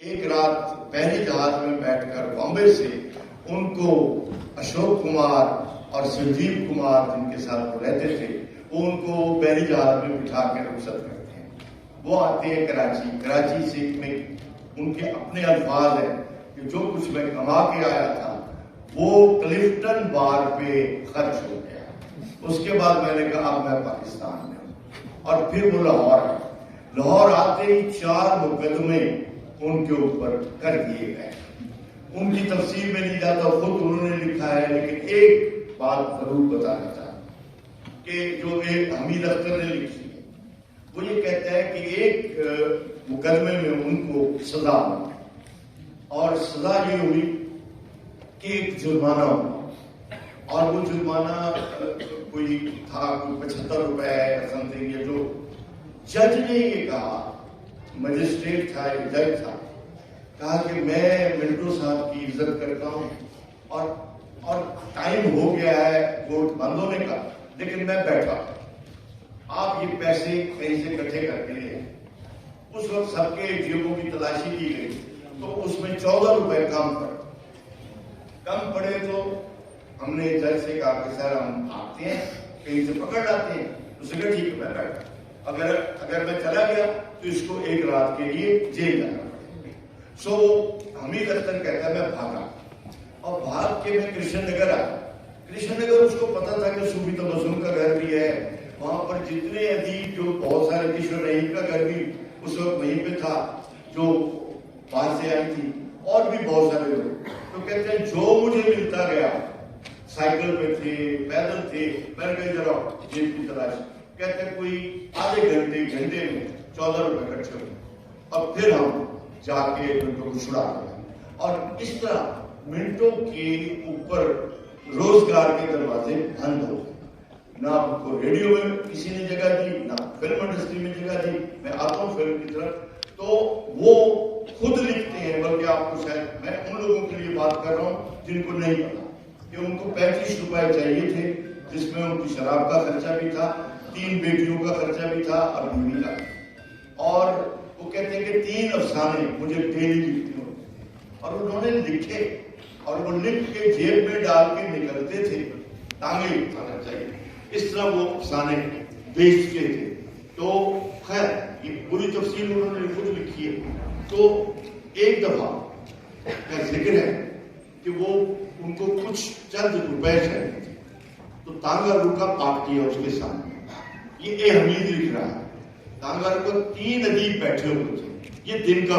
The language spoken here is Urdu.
ایک رات پہلی جہاز میں بیٹھ کر بامبے سے ان کو اشوک کمار اور سنجیو کمار جن کے ساتھ وہ رہتے تھے وہ ان کو پہلی جہاز میں بٹھا کے رخصت کرتے ہیں. وہ آتے ہیں کراچی سے میں ان کے اپنے الفاظ ہیں کہ جو کچھ میں کما کے آیا تھا وہ کلفٹن بار پہ خرچ ہو گیا. اس کے بعد میں نے کہا اب میں پاکستان میں ہوں. اور پھر وہ لاہور آتے ہی 4 مقدمے ان کے اوپر کر دیے گئے. ان کی تفصیل میں نہیں جاتا، خود انہوں نے لکھا ہے، لیکن ایک بات ضرور بتانا چاہتا کہ جو ایک حمید اختر نے لکھی ہے وہ یہ کہتا ہے کہ ایک مقدمے میں ان کو سزا ہوئی اور سزا یہ ہوئی کہ ایک جرمانہ ہوا اور وہ جرمانہ کوئی تھا 75 روپے یا سم تھنگ. یہ جو جج نے یہ کہا، مجسٹریٹ تھا، ایک جج تھا، کہا کہ میں منٹو صاحب کی عزت کرتا ہوں اور ٹائم ہو گیا ہے کورٹ بند ہونے کا، لیکن میں بیٹھا آپ یہ پیسے کہیں سے اکٹھے کر کے لیں. اس وقت سب کے جیبوں کی تلاشی کی گئی تو اس میں 14 روپے کم پڑے تو ہم نے جج سے کہا کہ سر ہم آتے ہیں کہیں سے پکڑ لاتے ہیں. اس نے کہا ٹھیک ہے میں بیٹھا، اگر میں چلا گیا تو اس کو ایک رات کے لیے جیل جانا. سو حمید اختر کہتا ہے میں بھاگا اور بھاگ کے میں کرشن نگر آیا. کرشن نگر اس کو پتا تھا کہ صوفی تبسم کا گھر بھی ہے وہاں پر، جتنے ادیب جو بہت سارے کشور رحیم کا گھر بھی اس وقت وہیں پہ تھا جو باہر سے آئی تھی اور بھی بہت سارے لوگ. تو کہتے ہیں جو مجھے ملتا گیا، سائیکل پہ تھے، پیدل تھے، میں نے کہا ذرا جیب کی تلاش. کہتے ہیں کوئی آدھے گھنٹے میں 14 روپے اکٹھے ہوئے اور پھر ہم جا کے منٹو کو چھڑا دیا. اور اس طرح منٹو کے اوپر روزگار کے دروازے بند ہو گئے. نہ ان کو ریڈیو میں کسی نے جگہ دی، نہ فلم انڈسٹری میں جگہ دی. میں آتا ہوں فلم کی طرف تو وہ خود لکھتے ہیں، بلکہ آپ کو شاید میں ان لوگوں کے لیے بات کر رہا ہوں جن کو نہیں پتا کہ ان کو 35 روپے چاہیے تھے، جس میں ان کی شراب کا خرچہ بھی تھا، 3 بیٹیوں کا خرچہ بھی تھا اور بیوی کا. اور وہ کہتے ہیں کہ 3 افسانے مجھے ڈیلی لکھتے ہوں اور انہوں نے لکھے اور وہ لکھ کے جیب میں ڈال کے نکلتے تھے. ٹانگیں اٹھانا چاہیے، اس طرح وہ افسانے بیچتے تھے. تو خیر یہ پوری تفصیل انہوں نے خود لکھی ہے. تو ایک دفعہ کا ذکر ہے کہ وہ ان کو کچھ چند روپے چاہیے تھے تو تانگا کا پاک کیا اس کے سامنے. یہ حمید لکھ رہا ہے. تانگا کو 3 ادیب بیٹھے ہوئے تھے. یہ دن کا